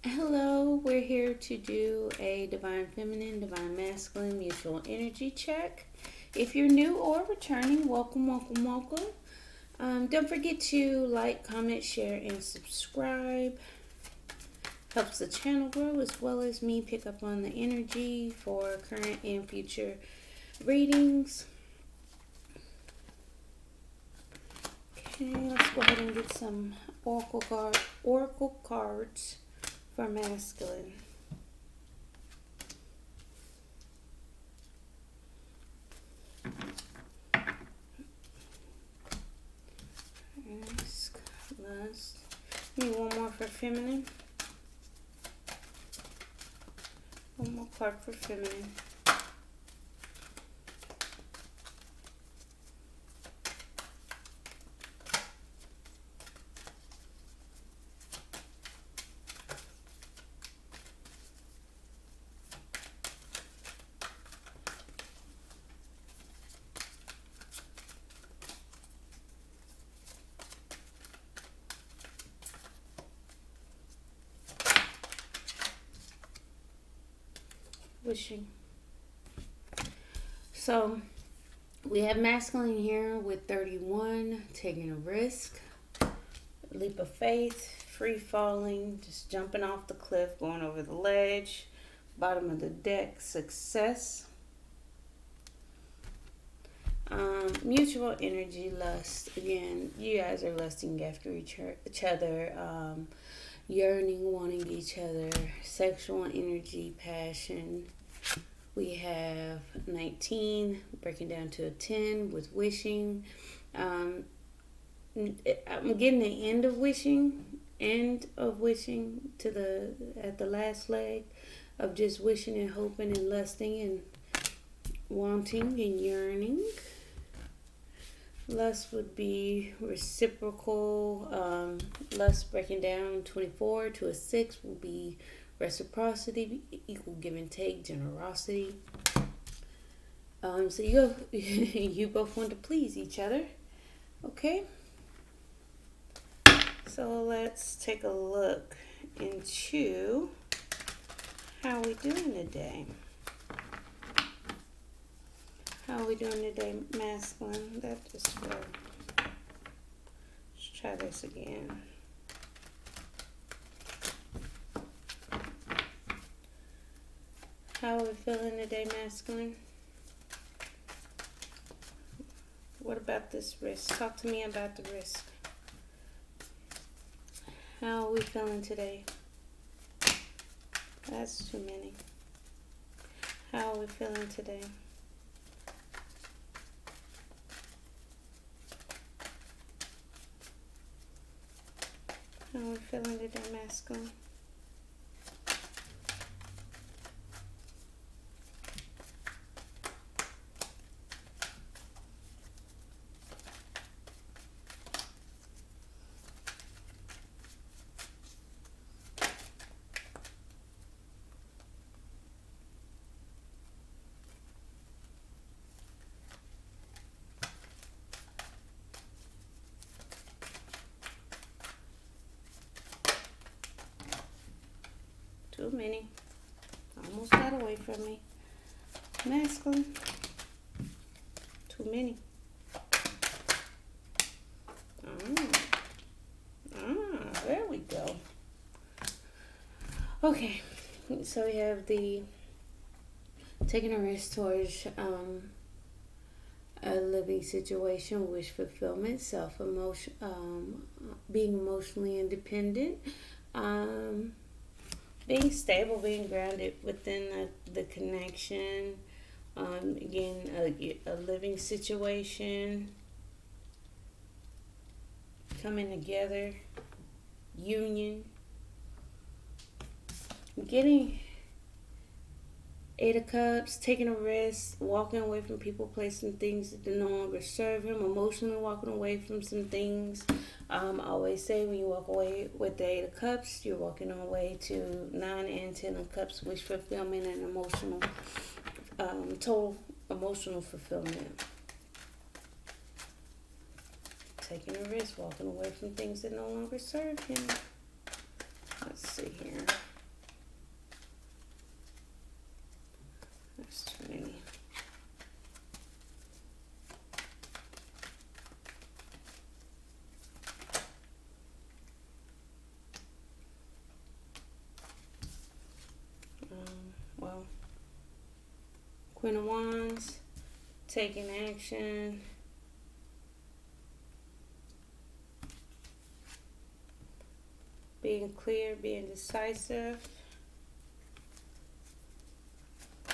Hello, we're here to do a Divine Feminine, Divine Masculine mutual energy check. If you're new or returning, welcome, welcome, welcome. Don't forget to like, comment, share, and subscribe. Helps the channel grow as well as me pick up on the energy for current and future readings. Okay, let's go ahead and get some oracle cards for masculine. Lust. Need one more for feminine. One more card for feminine. Wishing. So we have masculine here with 31, taking a risk, leap of faith, free falling, just jumping off the cliff, going over the ledge, bottom of the deck, success. Mutual energy, lust. Again, you guys are lusting after each other, yearning, wanting each other, sexual energy, passion. We have 19, breaking down to a 10 with wishing. I'm getting the end of wishing to at the last leg of just wishing and hoping and lusting and wanting and yearning. Lust would be reciprocal. Lust breaking down 24 to a 6 will be reciprocity, equal give and take, generosity. So you both want to please each other. Okay. So let's take a look into how we doing today. How are we doing today, masculine? That just will. Let's try this again. How are we feeling today, masculine? What about this risk? Talk to me about the risk. How are we feeling today? That's too many. How are we feeling today? How are we feeling today, masculine? Too many. Almost got away from me. Masculine. Too many. There we go. Okay. So we have the taking a risk towards a living situation, wish fulfillment, self-emotion, being emotionally independent, being stable, being grounded within the connection. Again, a living situation, coming together, union, getting 8 of Cups, taking a risk, walking away from people, placing things that no longer serve him, emotionally walking away from some things. I always say when you walk away with the 8 of Cups, you're walking away to 9 and 10 of Cups, wish fulfillment and emotional, total emotional fulfillment. Taking a risk, walking away from things that no longer serve him. Let's see here. Queen of Wands, taking action. Being clear, being decisive.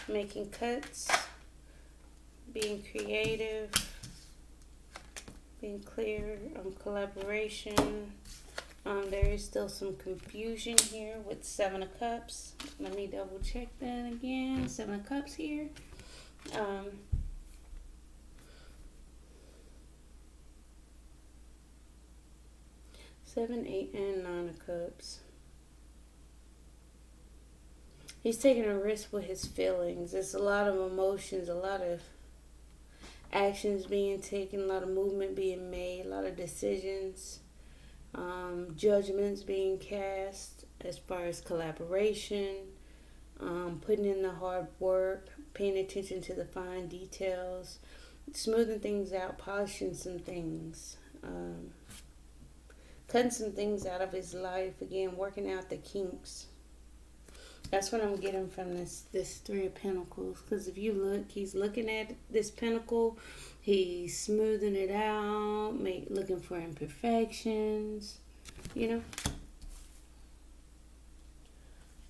Making cuts. Being creative. Being clear on collaboration. There is still some confusion here with Seven of Cups. Let me double check that again. Seven of Cups here. 7, 8, and 9 of Cups. He's taking a risk with his feelings. There's a lot of emotions, a lot of actions being taken, a lot of movement being made, a lot of decisions, judgments being cast as far as collaboration, putting in the hard work, paying attention to the fine details, smoothing things out, polishing some things, cutting some things out of his life, again, working out the kinks. That's what I'm getting from this Three of Pentacles. Because if you look, he's looking at this pentacle. He's smoothing it out, looking for imperfections. You know?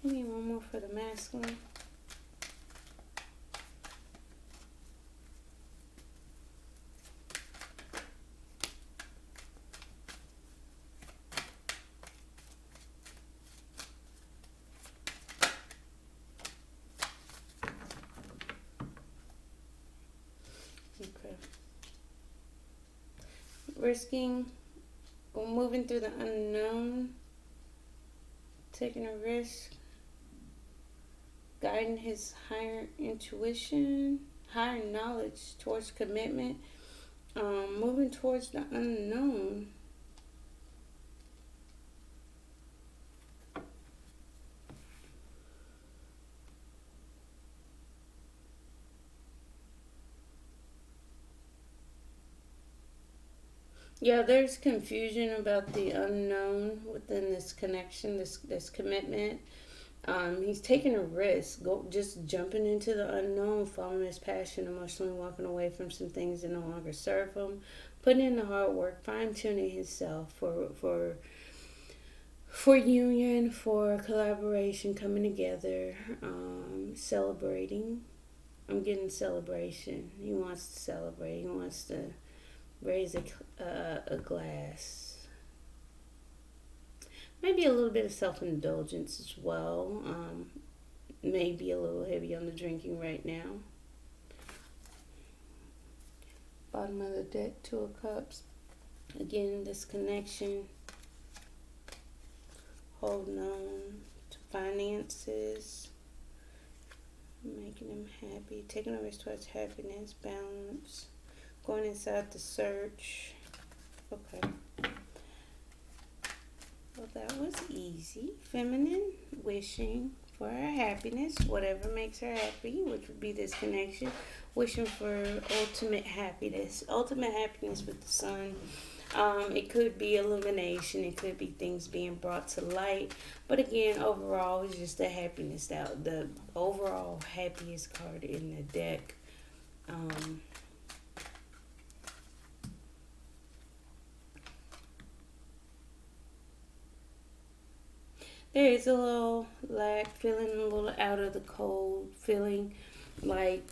Give me one more for the masculine. Okay. Risking, or moving through the unknown, taking a risk, guiding his higher intuition, higher knowledge towards commitment, moving towards the unknown. Yeah, there's confusion about the unknown within this connection, this commitment. He's taking a risk, just jumping into the unknown, following his passion, emotionally walking away from some things that no longer serve him, putting in the hard work, fine tuning himself for union, for collaboration, coming together, celebrating. I'm getting celebration. He wants to celebrate. He wants to raise a glass. Maybe a little bit of self-indulgence as well. Maybe a little heavy on the drinking right now. Bottom of the deck, Two of Cups. Again, this connection. Holding on to finances. Making him happy. Taking a risk towards happiness, balance. Going inside the search. Okay. Well, that was easy. Feminine, wishing for her happiness, whatever makes her happy, which would be this connection. Wishing for ultimate happiness. Ultimate happiness with the sun. It could be illumination. It could be things being brought to light. But again, overall, it's just the happiness. The overall happiest card in the deck. There is a little lack, feeling a little out of the cold, feeling like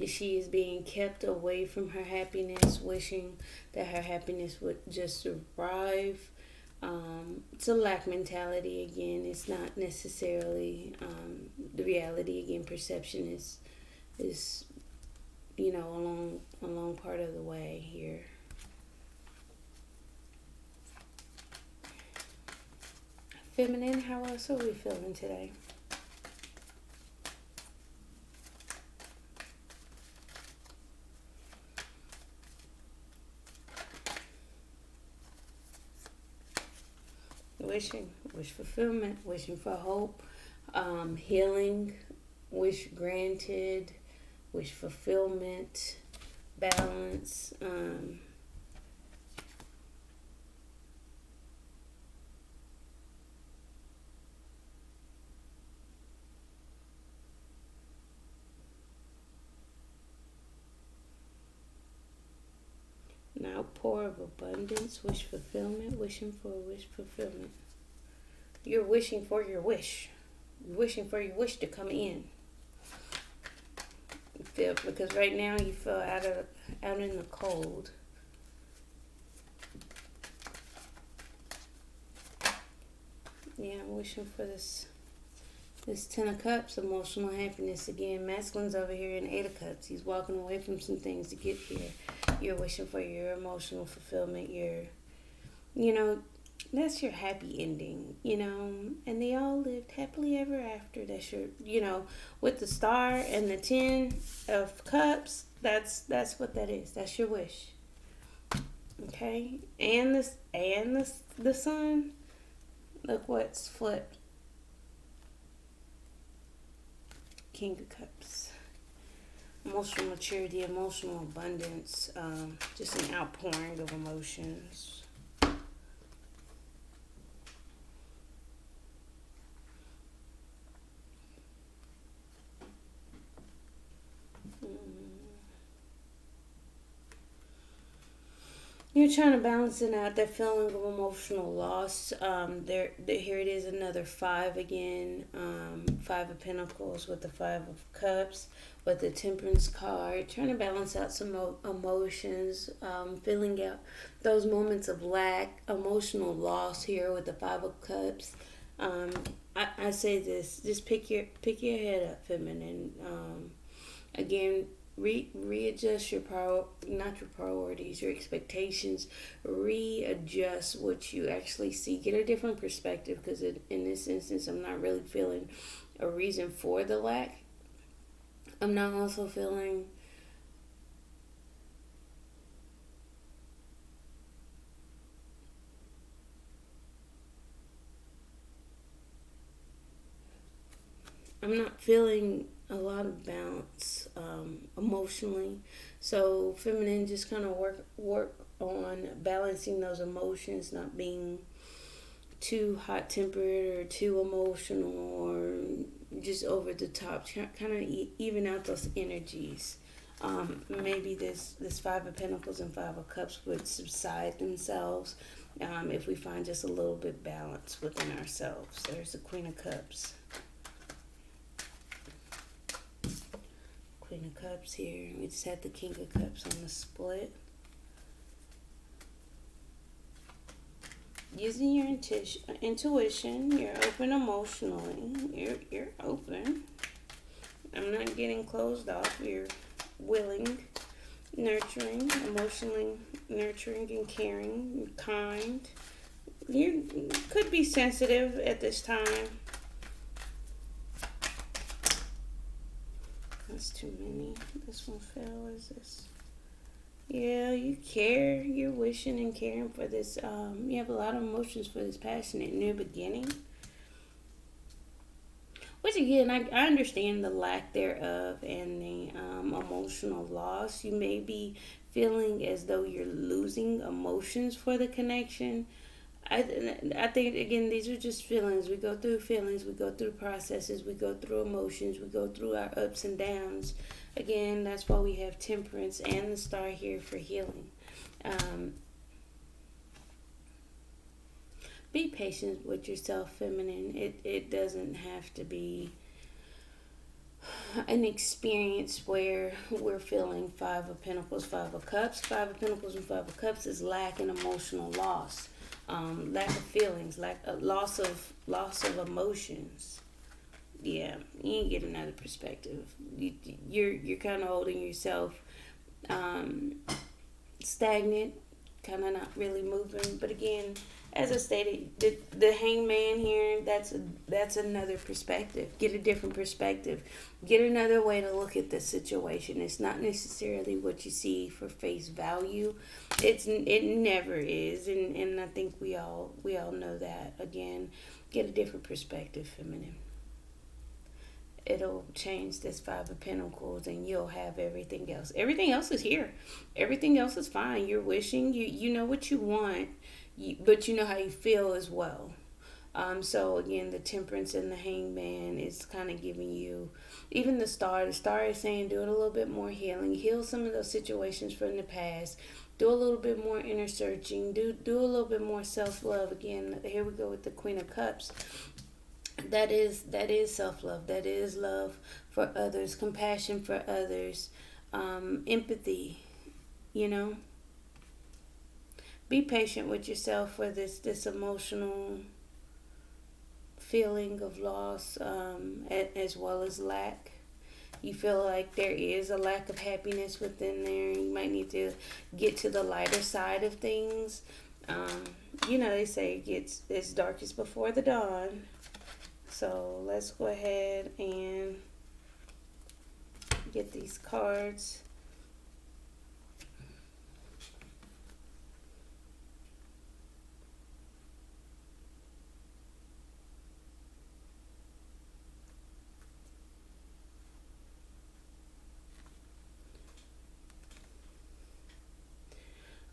she is being kept away from her happiness, wishing that her happiness would just arrive. It's a lack mentality again. It's not necessarily the reality again. Perception is a long part of the way here. Feminine, how else are we feeling today? Wish fulfillment, wishing for hope, healing, wish granted, wish fulfillment, balance, outpour of abundance, wish fulfillment, wishing for wish fulfillment. You're wishing for your wish. You're wishing for your wish to come in. You feel, because right now you feel out in the cold. Yeah, I'm wishing for this Ten of Cups, emotional happiness again. Masculine's over here in Eight of Cups. He's walking away from some things to get here. You're wishing for your emotional fulfillment. That's your happy ending, And they all lived happily ever after. That's your, with the Star and the Ten of Cups, that's what that is. That's your wish. Okay? And the Sun, look what's flipped. King of Cups. Emotional maturity, emotional abundance, just an outpouring of emotions. You're trying to balance it out, that feeling of emotional loss. Here it is, another five again. Five of Pentacles with the Five of Cups, with the Temperance card. Trying to balance out some emotions, filling out those moments of lack, emotional loss here with the Five of Cups. I say this: just pick your head up, feminine. Again. Readjust your not your priorities, your expectations. Readjust what you actually see. Get a different perspective, because in this instance, I'm not really feeling a reason for the lack. I'm not also feeling a lot of balance emotionally. So feminine, just kind of work on balancing those emotions, not being too hot tempered or too emotional or just over the top. Kind of even out those energies. Maybe this Five of Pentacles and Five of Cups would subside themselves if we find just a little bit balance within ourselves. There's the Queen of Cups. Queen of Cups here. We just had the King of Cups on the split. Using your intuition, you're open emotionally. You're open. I'm not getting closed off. You're willing, nurturing, emotionally nurturing and caring, and kind. You could be sensitive at this time. That's too many. This one fell. Is this? Yeah, you care. You're wishing and caring for this. You have a lot of emotions for this passionate new beginning. Which again, I understand the lack thereof and the emotional loss. You may be feeling as though you're losing emotions for the connection. I think, again, these are just feelings. We go through feelings, we go through processes, we go through emotions, we go through our ups and downs. Again, that's why we have Temperance and the Star here for healing. Be patient with yourself, feminine. It doesn't have to be an experience where we're feeling Five of Pentacles, Five of Cups. Five of Pentacles and Five of Cups is lack and emotional loss. Lack of feelings, loss of emotions. Yeah, you ain't get another perspective. You're kind of holding yourself stagnant, kind of not really moving. But again, as I stated, the Hangman here, that's another perspective. Get a different perspective. Get another way to look at the situation. It's not necessarily what you see for face value. It never is, and I think we all know that. Again, get a different perspective, feminine. It'll change this Five of Pentacles, and you'll have everything else. Everything else is here. Everything else is fine. You're wishing. You know what you want, but you know how you feel as well. So again, the Temperance and the Hangman is kind of giving you, even the Star. The Star is saying do it a little bit more healing. Heal some of those situations from the past. Do a little bit more inner searching. Do a little bit more self love. Again, here we go with the Queen of Cups. That is self love. That is love for others, compassion for others, empathy. You know, be patient with yourself for this emotional feeling of loss, as well as lack. You feel like there is a lack of happiness within there. You might need to get to the lighter side of things. Um, they say it gets as darkest before the dawn. So let's go ahead and get these cards.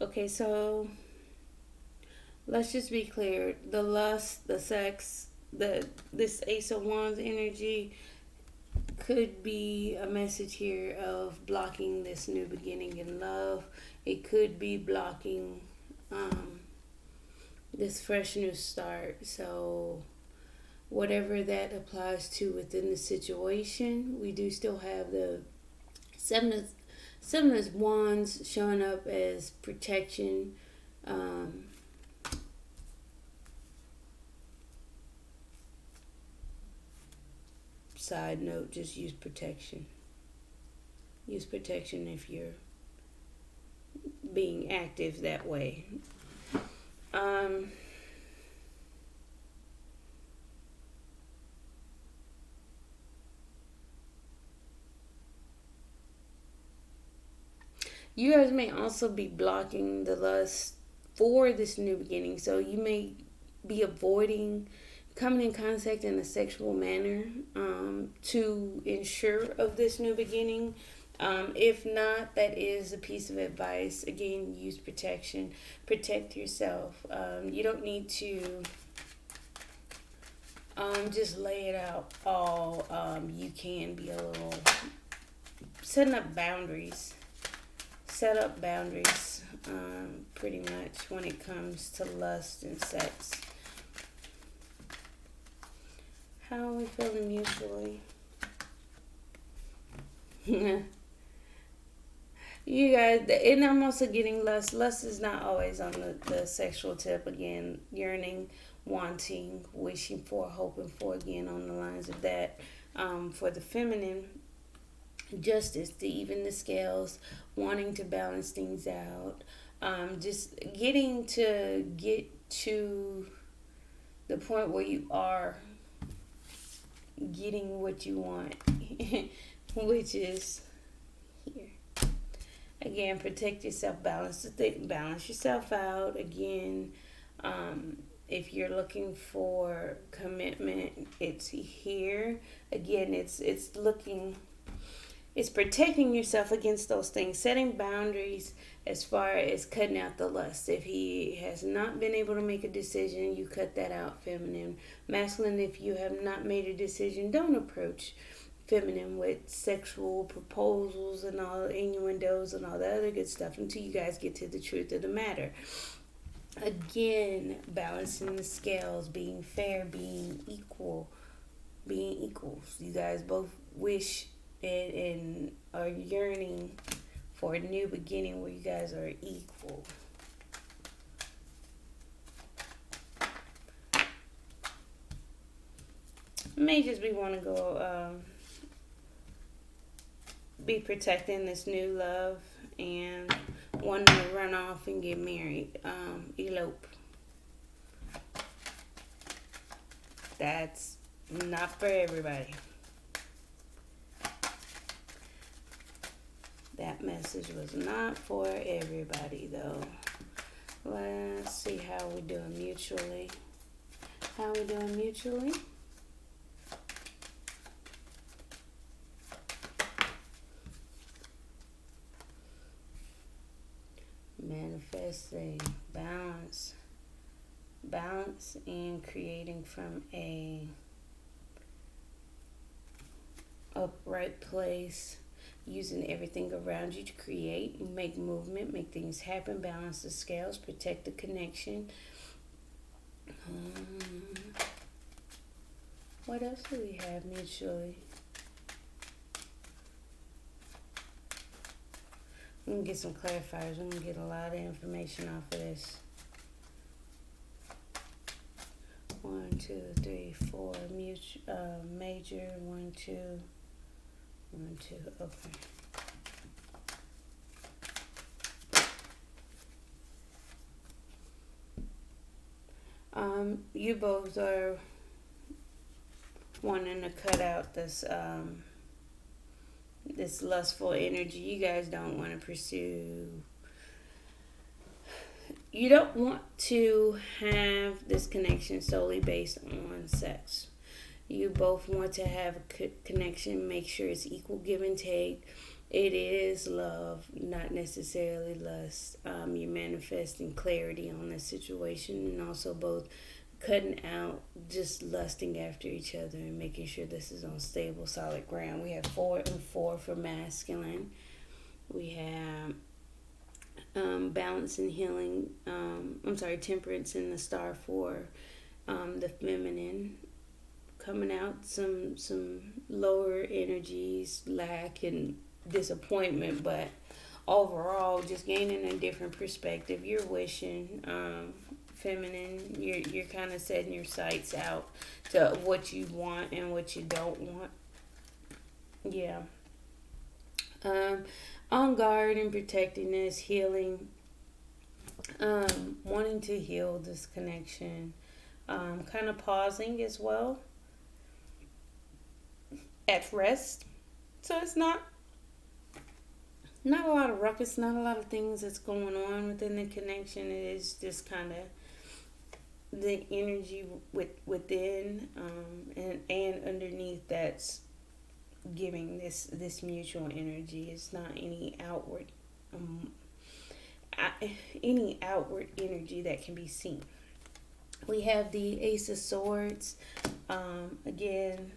Okay, so let's just be clear. The lust, the sex, this Ace of Wands energy could be a message here of blocking this new beginning in love. It could be blocking this fresh new start. So whatever that applies to within the situation, we do still have the seven of wands showing up as protection. um, Side note, just use protection. Use protection if you're being active that way. um, you guys may also be blocking the lust for this new beginning. So you may be avoiding coming in contact in a sexual manner, to ensure of this new beginning. If not, that is a piece of advice. Again, use protection. Protect yourself. You don't need to just lay it out all. You can be a little setting up boundaries. Set up boundaries, pretty much when it comes to lust and sex. How are we feeling mutually? You guys, and I'm also getting lust. Lust is not always on the sexual tip. Again, yearning, wanting, wishing for, hoping for. Again, on the lines of that. For the feminine, justice, to even the scales, wanting to balance things out. Just get to the point where you are getting what you want, which is here. Again, protect yourself, balance yourself out. Again, if you're looking for commitment, it's here. Again, it's protecting yourself against those things, setting boundaries as far as cutting out the lust. If he has not been able to make a decision, you cut that out, feminine. Masculine, if you have not made a decision, don't approach feminine with sexual proposals and all innuendos and all the other good stuff until you guys get to the truth of the matter. Again, balancing the scales, being fair, being equal, being equals. You guys both wish and are yearning for a new beginning where you guys are equal. May just be want to go be protecting this new love and wanting to run off and get married, elope. That's not for everybody. That message was not for everybody, though. Let's see how we're doing mutually. How we doing mutually? Manifesting balance. Balance and creating from a upright place. using everything around you to create, make movement, make things happen, balance the scales, protect the connection. What else do we have mutually? We can get some clarifiers. We can get a lot of information off of this. 1, 2, 3, 4. Major. 1, 2. 1, 2. Okay. You both are wanting to cut out this this lustful energy. You guys don't want to pursue. You don't want to have this connection solely based on sex. You both want to have a connection, make sure it's equal give and take. It is love, not necessarily lust. You're manifesting clarity on the situation, and also both cutting out just lusting after each other and making sure this is on stable, solid ground. We have 4 and 4 for masculine. We have balance and healing. Temperance in the star for the feminine. Coming out some lower energies, lack and disappointment, but overall just gaining a different perspective. You're wishing feminine, you're kind of setting your sights out to what you want and what you don't want. Yeah. On guard and protecting this, healing, wanting to heal this connection, kind of pausing as well, at rest. So it's not a lot of ruckus, not a lot of things that's going on within the connection. It is just kind of the energy within and underneath that's giving this mutual energy. It's not any outward energy that can be seen. We have the Ace of Swords. Again,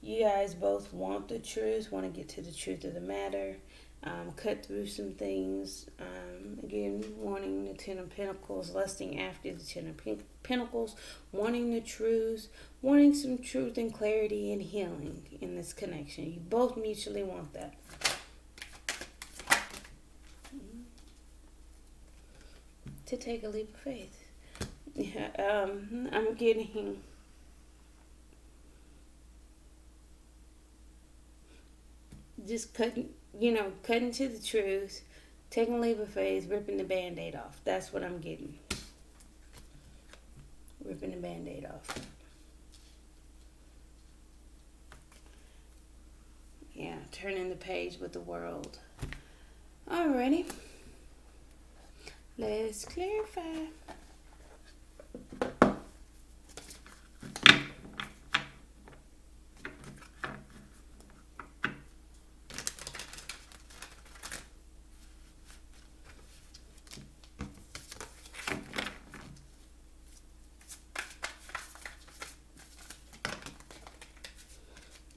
you guys both want the truth, want to get to the truth of the matter, cut through some things. Again, wanting the Ten of Pentacles, lusting after the Ten of Pentacles, wanting the truth, wanting some truth and clarity and healing in this connection. You both mutually want that. To take a leap of faith. Yeah, I'm getting just cutting to the truth, taking a leap of faith, ripping the Band-Aid off. That's what I'm getting. Ripping the Band-Aid off. Yeah, turning the page with the world. Alrighty. Let's clarify.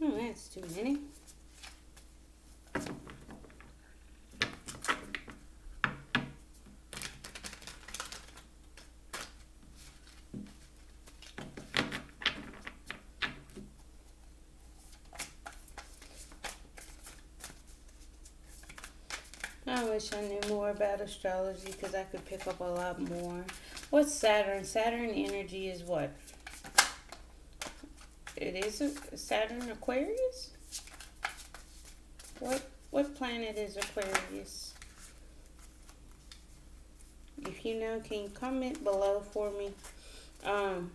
Oh, that's too many. I wish I knew more about astrology because I could pick up a lot more. What's Saturn? Saturn energy is what? It is a Saturn Aquarius? What planet is Aquarius? If you know, can you comment below for me? I'm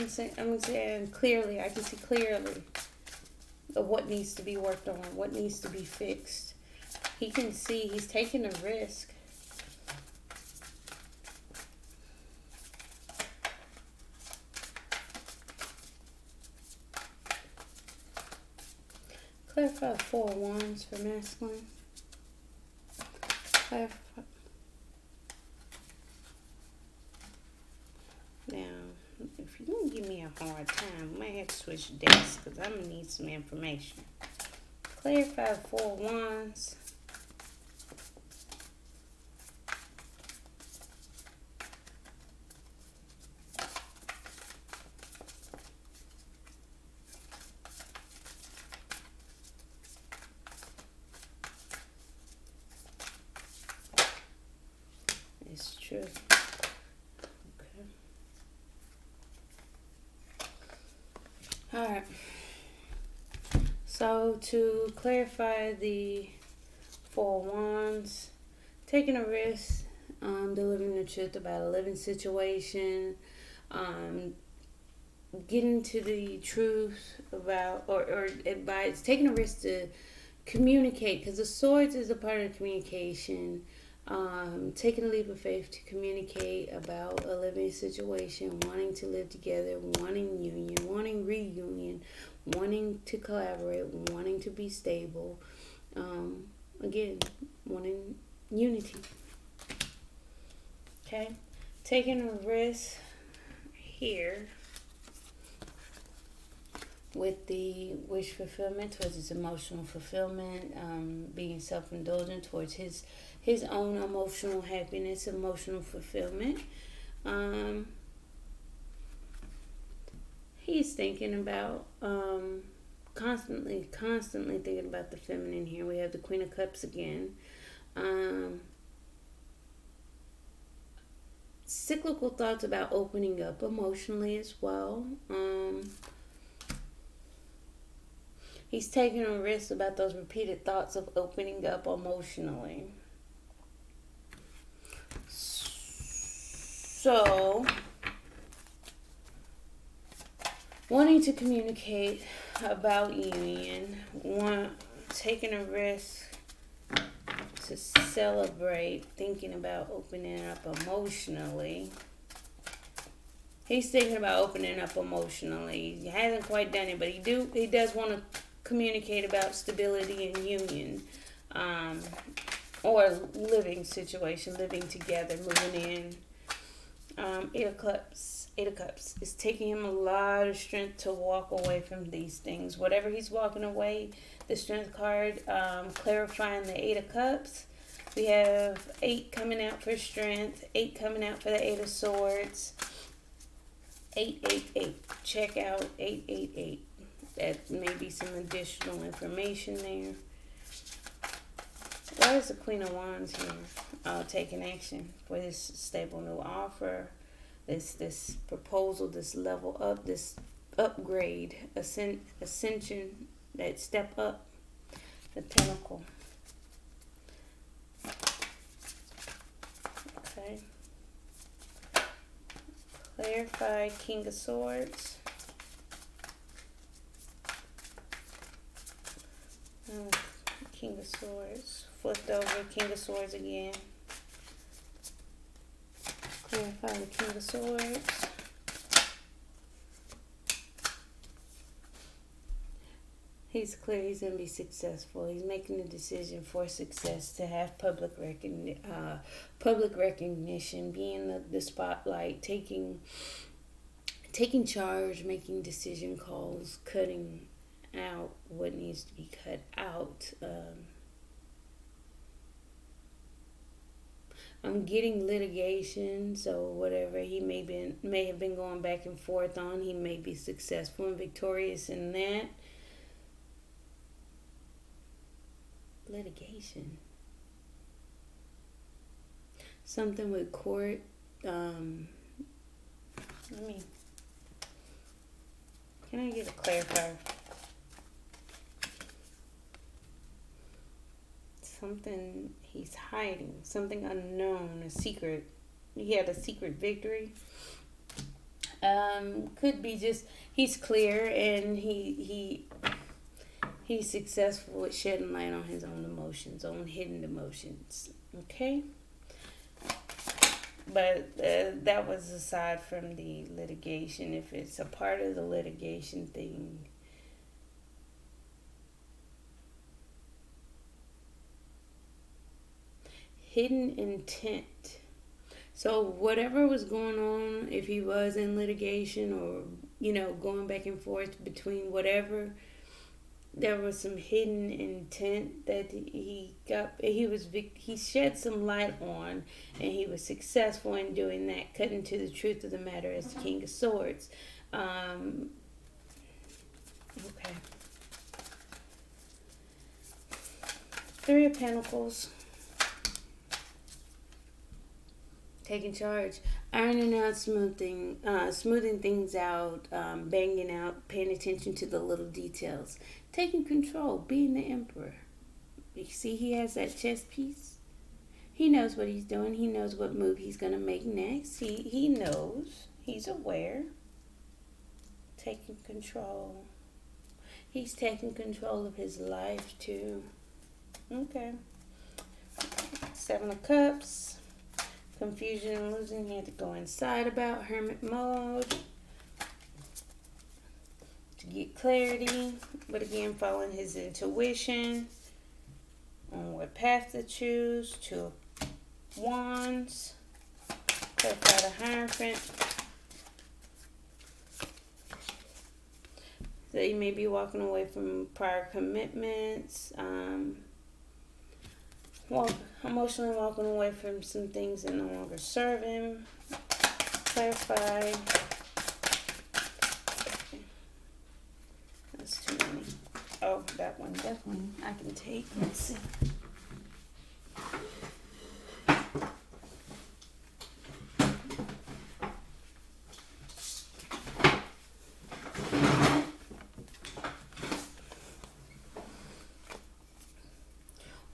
saying clearly, I can see clearly of what needs to be worked on, what needs to be fixed. He can see he's taking a risk. Clarify 4 of Wands for masculine. Clarify. Now, You don't give me a hard time. Might have to switch desks because I'm going to need some information. Clarify 4 Wands. It's true. Okay. All right. So to clarify the 4 Wands, taking a risk, delivering the truth about a living situation, getting to the truth about or advice, taking a risk to communicate, because the swords is a part of communication. Taking a leap of faith to communicate about a living situation, wanting to live together, wanting union, wanting reunion, wanting to collaborate, wanting to be stable. Again, wanting unity. Okay, taking a risk here with the wish fulfillment towards his emotional fulfillment, being self-indulgent towards his own emotional happiness, emotional fulfillment. He's thinking about constantly thinking about the feminine here. We have the Queen of Cups again. Cyclical thoughts about opening up emotionally as well. He's taking a risk about those repeated thoughts of opening up emotionally. So, wanting to communicate about union, taking a risk to celebrate, thinking about opening up emotionally. He's thinking about opening up emotionally. He hasn't quite done it, but he does want to communicate about stability and union, or living situation, living together, moving in. Eight of Cups. It's taking him a lot of strength to walk away from these things. Whatever he's walking away, the Strength card, clarifying the Eight of Cups. We have 8 coming out for strength, 8 coming out for the 8 of Swords. 888. Check out 888. That may be some additional information there. Why is the Queen of Wands here? Taking action for this stable new offer, this proposal, this level up, this upgrade, ascension, that step up, the Pentacle. Okay. Clarify King of Swords. King of Swords. Flipped over, King of Swords again. Clarify the King of Swords. He's clear he's going to be successful. He's making a decision for success, to have public recognition, being the spotlight, taking charge, making decision calls, cutting out what needs to be cut out. I'm getting litigation, so whatever he may have been going back and forth on, he may be successful and victorious in that. Litigation. Something with court. Can I get a clarifier? Something he's hiding, something unknown, a secret. He had a secret victory. Could be just he's clear and he's successful at shedding light on his own emotions, own hidden emotions. Okay? But that was aside from the litigation. If it's a part of the litigation thing, hidden intent. So whatever was going on, if he was in litigation or going back and forth between whatever, there was some hidden intent that he shed some light on, and he was successful in doing that, cutting to the truth of the matter as the King of Swords. Okay. Three of Pentacles. Taking charge, ironing out, smoothing things out, banging out, paying attention to the little details, taking control, being the emperor. You see, he has that chess piece. He knows what he's doing. He knows what move he's gonna make next. He knows. He's aware. Taking control. He's taking control of his life too. Okay. Seven of Cups. Confusion and losing. He had to go inside about hermit mode to get clarity, but again, following his intuition on what path to choose. Two of Wands. Clarify the Hierophant. So you may be walking away from prior commitments. Emotionally walking away from some things that no longer serve him. Clarify. That's too many. Oh, that one definitely I can take. Let's see.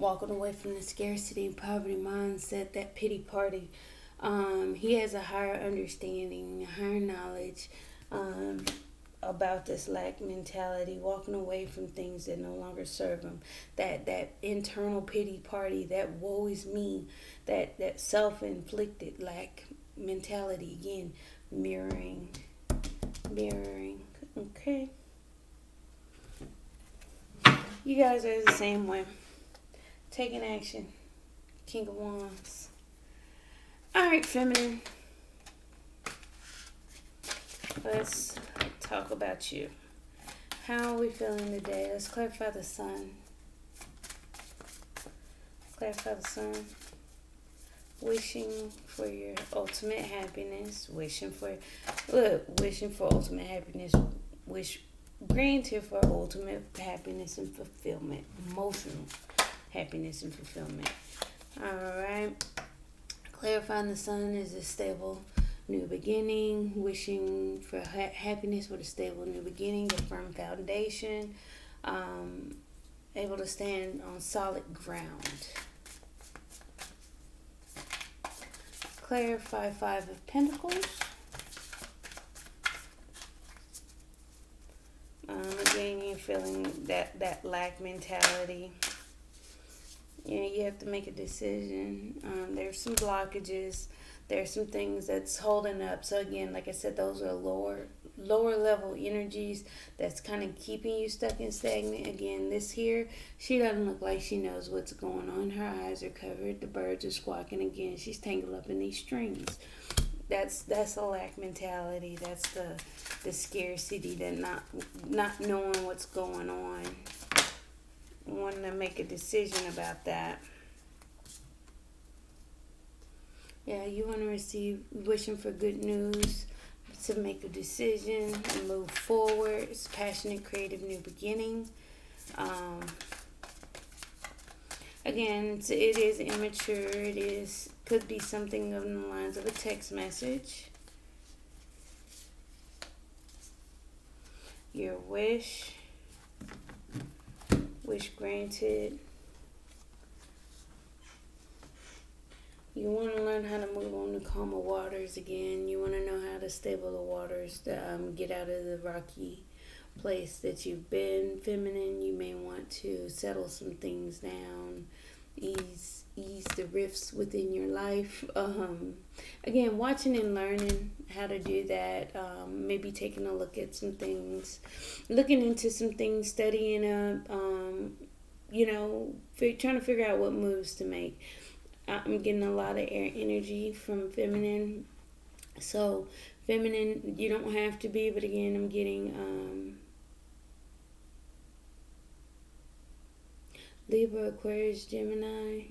Walking away from the scarcity and poverty mindset, that pity party. He has a higher understanding, a higher knowledge about this lack mentality, walking away from things that no longer serve him. That internal pity party, that woe is me, that self-inflicted lack mentality. Again, mirroring. Okay. You guys are the same way. Taking action. King of Wands. Alright, feminine. Let's talk about you. How are we feeling today? Let's clarify the sun. Clarify the sun. Wishing for your ultimate happiness. Wishing for ultimate happiness. Granted for ultimate happiness and fulfillment. Emotional happiness and fulfillment. Alright. Clarifying the sun is a stable new beginning. Wishing for happiness with a stable new beginning, a firm foundation. Able to stand on solid ground. Clarify Five of Pentacles. Again, you're feeling that lack mentality. You have to make a decision. There's some blockages. There's some things that's holding up. So again, like I said, those are lower level energies that's kind of keeping you stuck and stagnant. Again, this here, she doesn't look like she knows what's going on. Her eyes are covered. The birds are squawking. Again, she's tangled up in these strings. That's a lack mentality. That's the scarcity, that not knowing what's going on. Wanting to make a decision about that. Yeah, you want to receive, wishing for good news, to make a decision and move forward. It's passionate, creative, new beginning. Again, it is immature. Could be something along the lines of a text message. Your wish granted. You want to learn how to move on to calmer waters again. You want to know how to stable the waters, to get out of the rocky place that you've been. Feminine, you may want to settle some things down, ease the rifts within your life. Again, watching and learning how to do that. Maybe taking a look at some things, looking into some things, studying up, trying to figure out what moves to make. I'm getting a lot of air energy from feminine. So, feminine, you don't have to be, but again, I'm getting Libra, Aquarius, Gemini.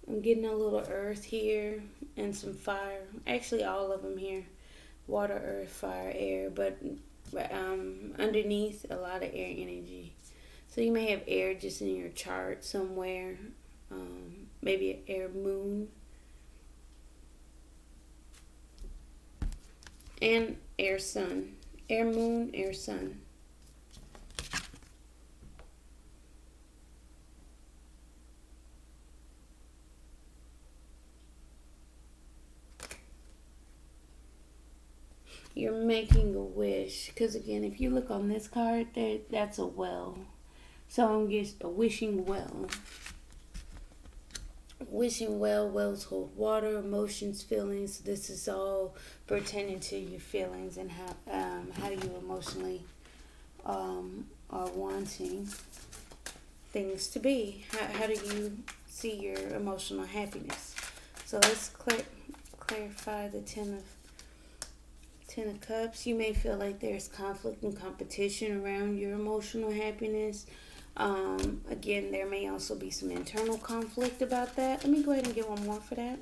I'm getting a little earth here and some fire. Actually, all of them here: water, earth, fire, air. But underneath, a lot of air energy. So you may have air just in your chart somewhere. Maybe an air moon and air sun. Air moon, air sun. You're making a wish. Because again, if you look on this card, that's a well. So I'm just wishing well. Wishing well, wells hold water, emotions, feelings. This is all pertaining to your feelings and how you emotionally are wanting things to be. How do you see your emotional happiness? So let's clarify the Ten of Cups. You may feel like there's conflict and competition around your emotional happiness. Again, there may also be some internal conflict about that. Let me go ahead and get one more for that.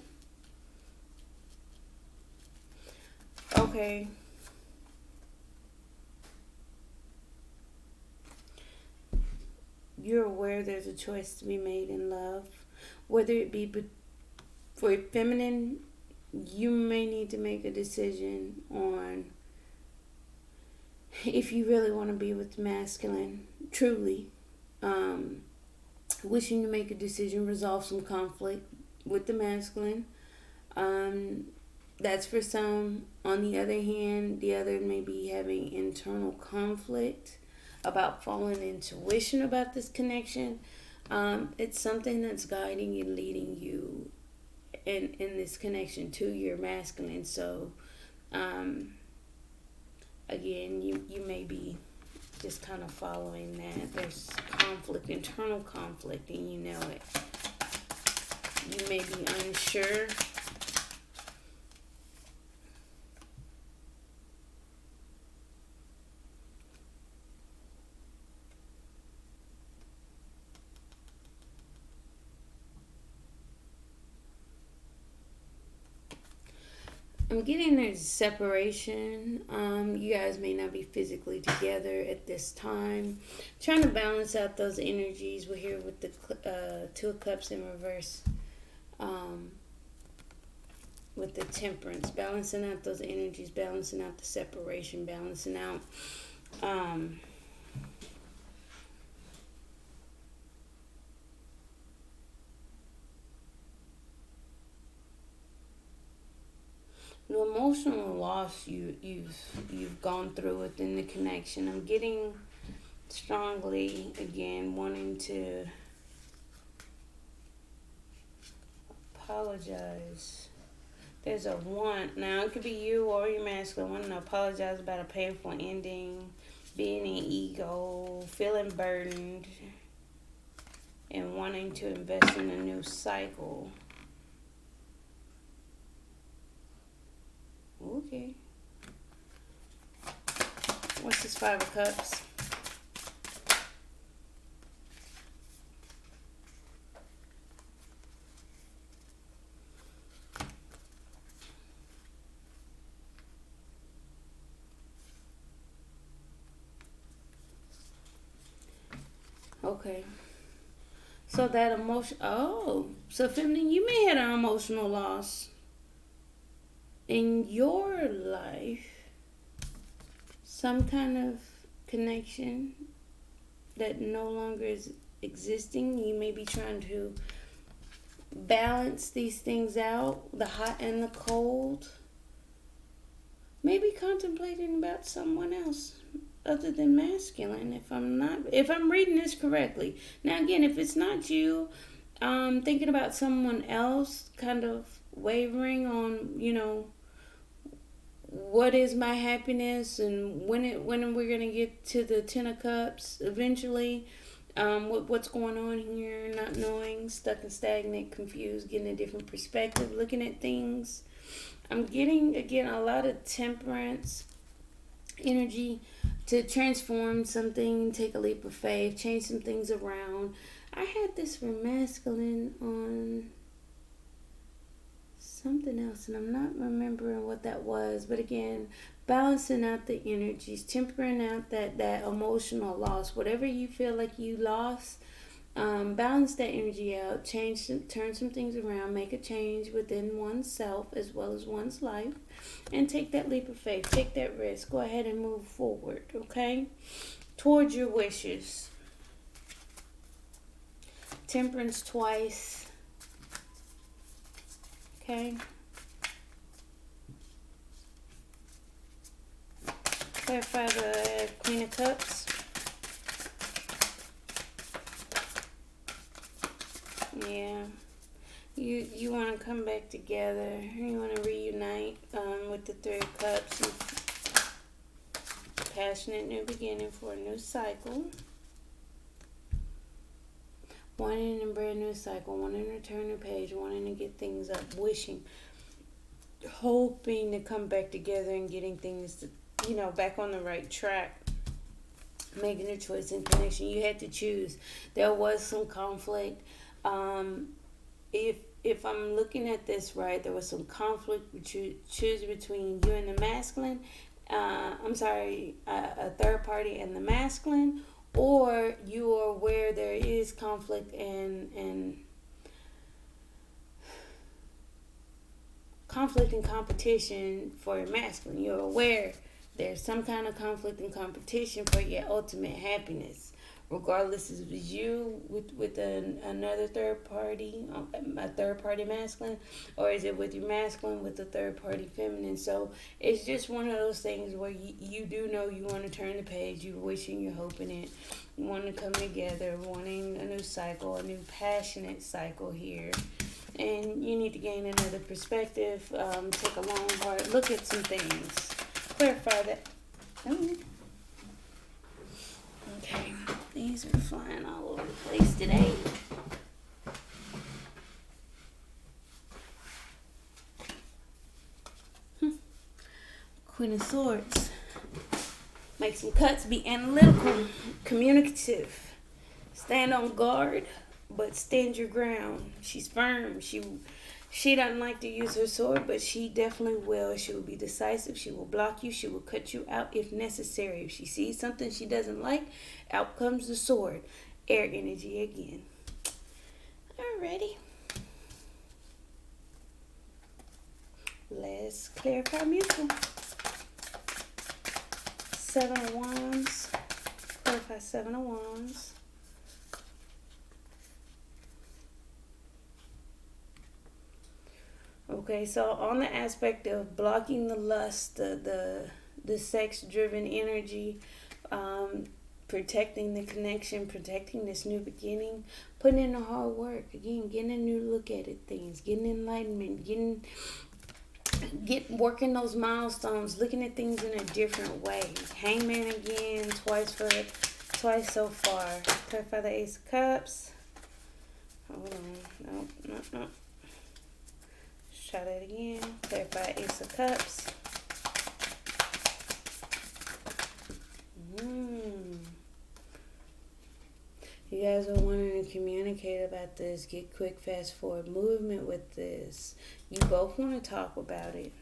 Okay. You're aware there's a choice to be made in love. Whether it be for feminine, you may need to make a decision on if you really want to be with masculine, truly. Wishing to make a decision, resolve some conflict with the masculine. That's for some. On the other hand, the other may be having internal conflict about following intuition about this connection. It's something that's guiding you, leading you in this connection to your masculine. So, again, you may be just kind of following that. There's conflict, internal conflict, and you know it. You may be unsure. I'm getting there's separation. You guys may not be physically together at this time. Trying to balance out those energies. We're here with the Two of Cups in reverse. With the Temperance. Balancing out those energies. Balancing out the separation. Balancing out... the emotional loss you've gone through within the connection. I'm getting strongly again wanting to apologize. There's a want. Now it could be you or your masculine wanting to apologize about a painful ending, being an ego, feeling burdened, and wanting to invest in a new cycle. Okay. What's this Five of Cups? Okay. So that emotion. Oh, so feminine, you may have an emotional loss in your life, some kind of connection that no longer is existing. You may be trying to balance these things out, the hot and the cold. Maybe contemplating about someone else other than masculine, if I'm reading this correctly. Now again, if it's not you, thinking about someone else, kind of wavering on, what is my happiness and when are we gonna get to the Ten of Cups eventually. what's going on here, not knowing, stuck and stagnant, confused, getting a different perspective, looking at things. I'm getting, again, a lot of temperance energy to transform something, take a leap of faith, change some things around. I had this for masculine on something else, and I'm not remembering what that was. But again, balancing out the energies, tempering out that emotional loss, whatever you feel like you lost. Balance that energy out, turn some things around, make a change within oneself as well as one's life, and take that leap of faith, take that risk, go ahead and move forward, okay? Towards your wishes. Temperance twice, okay? Clarify the Queen of Cups. Yeah. You want to come back together. You want to reunite with the Three of Cups. Passionate new beginning for a new cycle. Wanting a brand new cycle. Wanting to turn the page. Wanting to get things up. Wishing. Hoping to come back together and getting things, back on the right track. Making a choice in connection. You had to choose. There was some conflict. If I'm looking at this right, there was some conflict. Choose between you and the masculine. A third party and the masculine, or you are where there is conflict and conflict and competition for your masculine. You're aware there's some kind of conflict and competition for your ultimate happiness. Regardless if it's you with another third party, a third party masculine, or is it with your masculine with a third party feminine. So it's just one of those things where you do know you want to turn the page, you're wishing, you're hoping it, you want to come together, wanting a new cycle, a new passionate cycle here. And you need to gain another perspective, take a long, hard look at some things, clarify that. Okay, these are flying all over the place today. Queen of Swords. Make some cuts, be analytical, communicative. Stand on guard, but stand your ground. She's firm. She doesn't like to use her sword, but she definitely will. She will be decisive. She will block you. She will cut you out if necessary. If she sees something she doesn't like, out comes the sword. Air energy again. Alrighty. Let's clarify mutual. 7 of Wands. Clarify 7 of Wands. Okay, so on the aspect of blocking the lust, the sex-driven energy, protecting the connection, protecting this new beginning, putting in the hard work, again, getting a new look at it, things, getting enlightenment, working those milestones, looking at things in a different way. Hangman again, twice so far. Clarify the Ace of Cups. Hold on, no. Try that again. Clarify Ace of Cups. You guys are wanting to communicate about this. Get quick, fast forward movement with this. You both want to talk about it.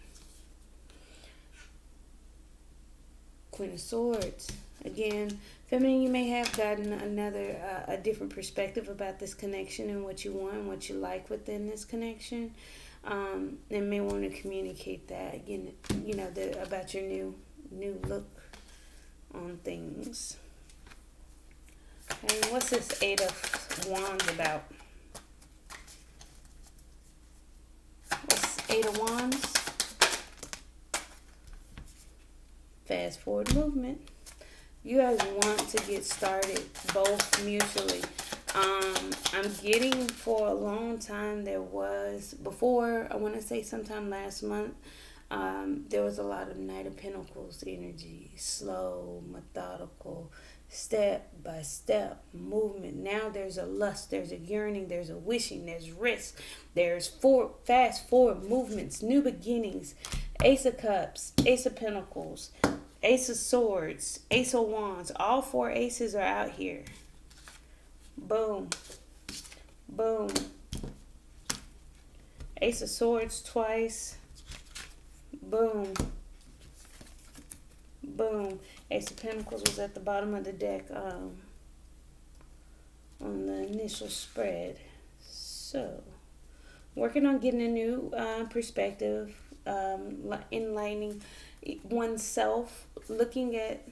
Queen of Swords. Again, feminine, you may have gotten a different perspective about this connection and what you want and what you like within this connection. And may want to communicate that again, about your new look on things. Okay, what's this 8 of Wands about? What's 8 of Wands? Fast forward movement. You guys want to get started both mutually. I'm getting for a long time before, I want to say sometime last month, there was a lot of Knight of Pentacles energy, slow, methodical, step by step movement. Now there's a lust, there's a yearning, there's a wishing, there's risk, there's fast forward movements, new beginnings. Ace of Cups, Ace of Pentacles, Ace of Swords, Ace of Wands. All four aces are out here. Boom. Boom. Ace of Swords twice. Boom. Boom. Ace of Pentacles was at the bottom of the deck on the initial spread. So, working on getting a new perspective, enlightening oneself, looking at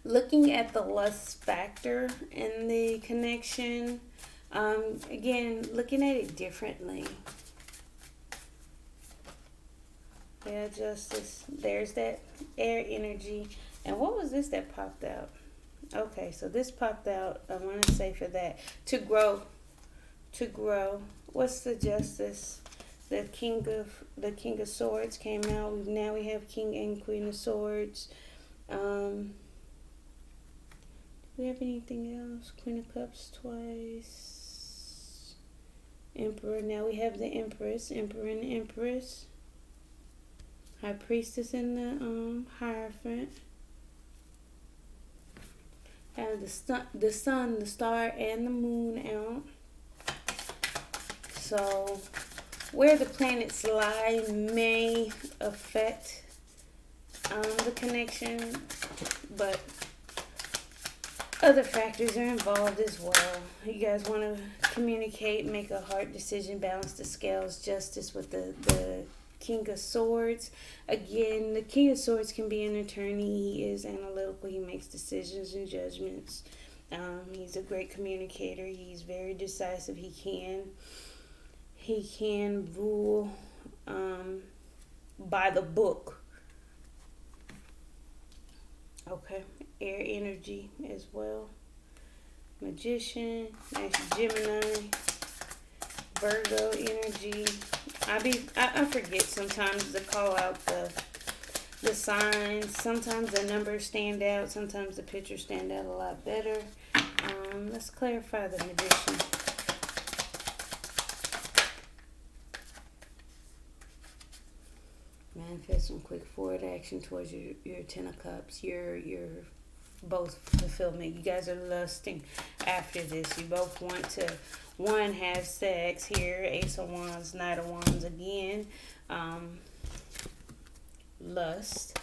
the lust factor in the connection. Again, looking at it differently. Yeah, Justice. There's that air energy. And what was this that popped out? Okay, so this popped out. I want to say for that. To grow. To grow. What's the Justice? The King of Swords came out. Now we have King and Queen of Swords. Do we have anything else? Queen of Cups twice. Emperor. Now we have the Empress. Emperor and Empress. High Priestess in the Hierophant. Have the sun, the star, and the moon out. So, where the planets lie may affect the connection, but other factors are involved as well. You guys want to communicate, make a hard decision, balance the scales, justice with the King of Swords. Again, the King of Swords can be an attorney. He is analytical. He makes decisions and judgments. He's a great communicator. He's very decisive. He can rule by the book. Okay. Air energy as well. Magician. That's Gemini. Virgo energy. I forget sometimes to call out the signs. Sometimes the numbers stand out. Sometimes the pictures stand out a lot better. Let's clarify the Magician. Manifest some quick forward action towards your Ten of Cups. Your both fulfillment. You guys are lusting after this. You both want to have sex here. Ace of Wands, Knight of Wands again. Lust.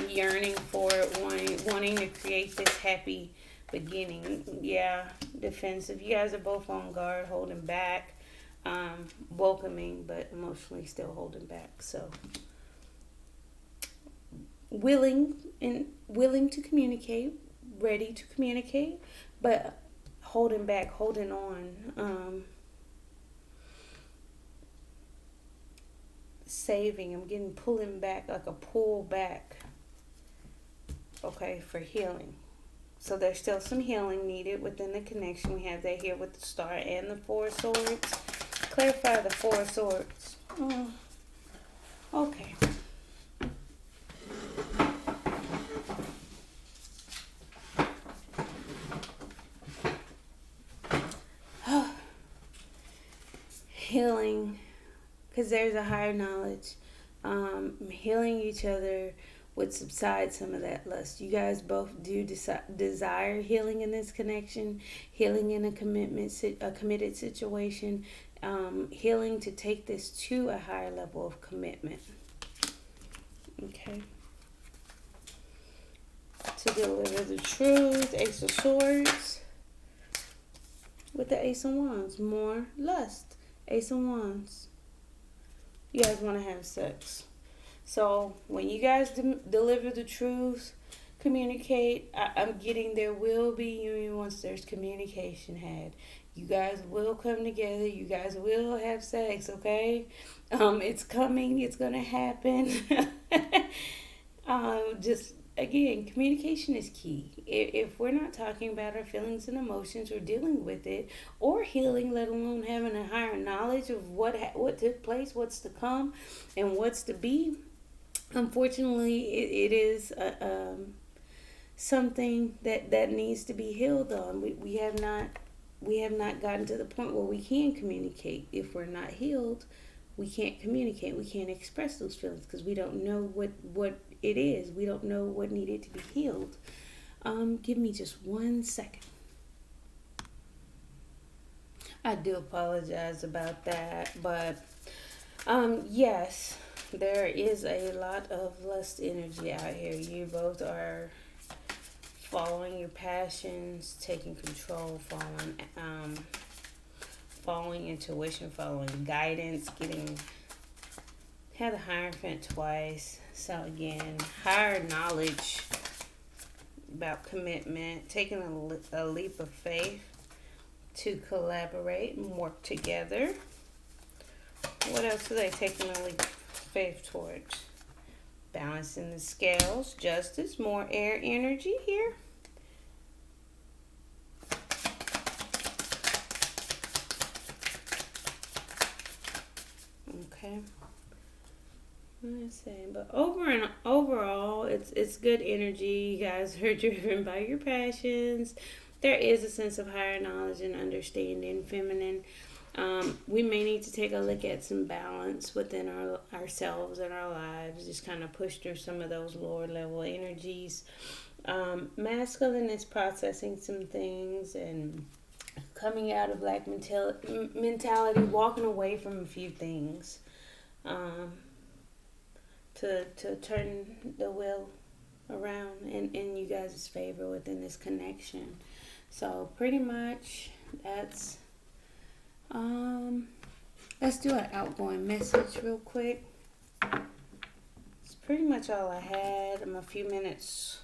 Yearning for it, wanting to create this happy beginning. Yeah, defensive. You guys are both on guard, holding back. Welcoming, but emotionally still holding back. So willing to communicate, ready to communicate, but holding back, holding on, saving. I'm getting pulling back, like a pull back. Okay, for healing. So there's still some healing needed within the connection. We have that here with the Star and the Four of Swords. Clarify the Four of Swords. Okay. Healing, because there's a higher knowledge. Healing each other would subside some of that lust. You guys both do desire healing in this connection, healing in a committed situation, healing to take this to a higher level of commitment. Okay. To deliver the truth, Ace of Swords with the Ace of Wands. More lust. Ace of Wands. You guys want to have sex. So when you guys deliver the truth, communicate, I'm getting there will be union once there's communication had. You guys will come together. You guys will have sex, okay? It's coming. It's going to happen. Just, again, communication is key. If we're not talking about our feelings and emotions or dealing with it or healing, let alone having a higher knowledge of what took place, what's to come, and what's to be, Unfortunately, it is something that needs to be healed on. We have not gotten to the point where we can communicate. If we're not healed, we can't communicate. We can't express those feelings because we don't know what it is. We don't know what needed to be healed. Give me just 1 second. I do apologize about that, but yes, there is a lot of lust energy out here. You both are following your passions, taking control, following intuition, following guidance, getting had a Hierophant twice. So again, higher knowledge about commitment, taking a leap of faith to collaborate and work together. What else are they taking a leap of faith towards? Balancing the scales, justice, more air energy here. Okay. Let's see, but overall, it's good energy. You guys are driven by your passions. There is a sense of higher knowledge and understanding, feminine. We may need to take a look at some balance within ourselves and our lives. Just kind of push through some of those lower level energies. Masculine is processing some things and coming out of black mentality, walking away from a few things. Um, to turn the wheel around in you guys' favor within this connection. So pretty much that's let's do an outgoing message real quick. It's pretty much all I had. I'm a few minutes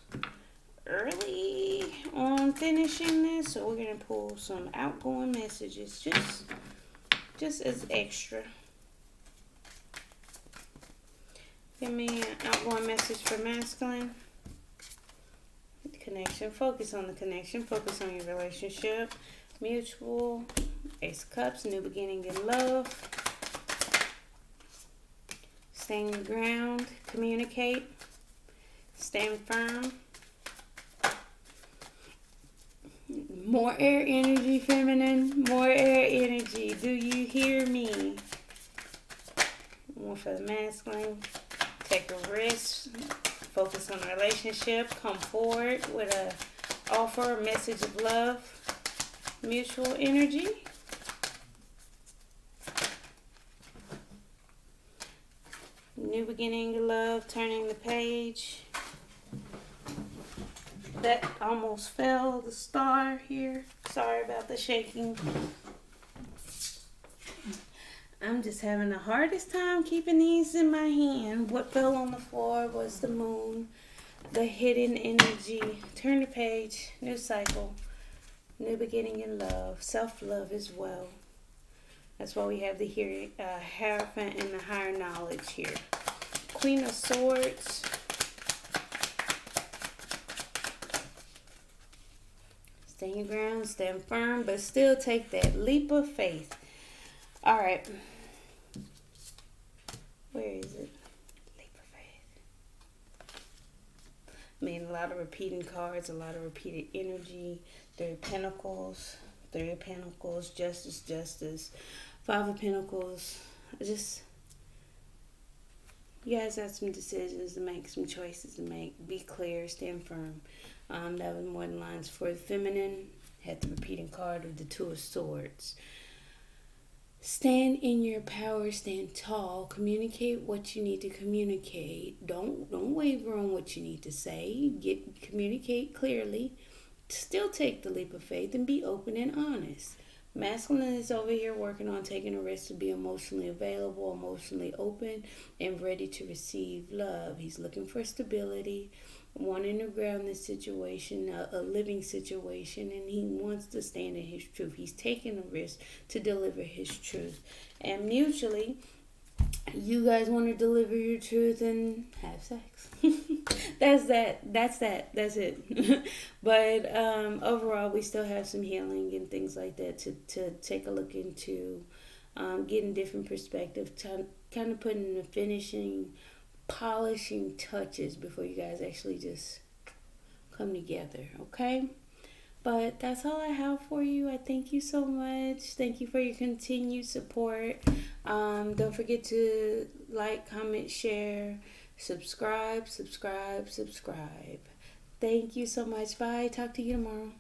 early on finishing this, so we're gonna pull some outgoing messages just as extra. Give me an outgoing message for masculine. Connection. Focus on the connection. Focus on your relationship. Mutual. Ace of Cups. New beginning in love. Staying your ground. Communicate. Stand firm. More air energy, feminine. More air energy. Do you hear me? One for the masculine. Take a risk, focus on the relationship, come forward with a offer, a message of love, mutual energy. New beginning of love, turning the page. That almost fell, the star here. Sorry about the shaking. I'm just having the hardest time keeping these in my hand. What fell on the floor was the moon, the hidden energy. Turn the page, new cycle, new beginning in love, self-love as well. That's why we have the Hierophant and the higher knowledge here. Queen of Swords. Stand your ground, stand firm, but still take that leap of faith. All right. Where is it? Leap of faith. I mean, a lot of repeating cards, a lot of repeated energy. Three of Pentacles, Justice, Justice. Five of Pentacles. Just, you guys have some decisions to make, some choices to make. Be clear, stand firm. That was more than lines for the feminine. Had the repeating card of the Two of Swords. Stand in your power, stand tall, communicate what you need to communicate. Don't waver on what you need to say. Communicate clearly. Still take the leap of faith and be open and honest. Masculine is over here working on taking a risk to be emotionally available, emotionally open, and ready to receive love. He's looking for stability, wanting to ground this situation, a living situation, and he wants to stand in his truth. He's taking a risk to deliver his truth. And mutually, you guys want to deliver your truth and have sex. That's it. But overall, we still have some healing and things like that to take a look into, getting different perspective, kind of putting the finishing polishing touches before you guys actually just come together, okay? But that's all I have for you. I thank you so much. Thank you for your continued support. Don't forget to like, comment, share, subscribe. Thank you so much. Bye. Talk to you tomorrow.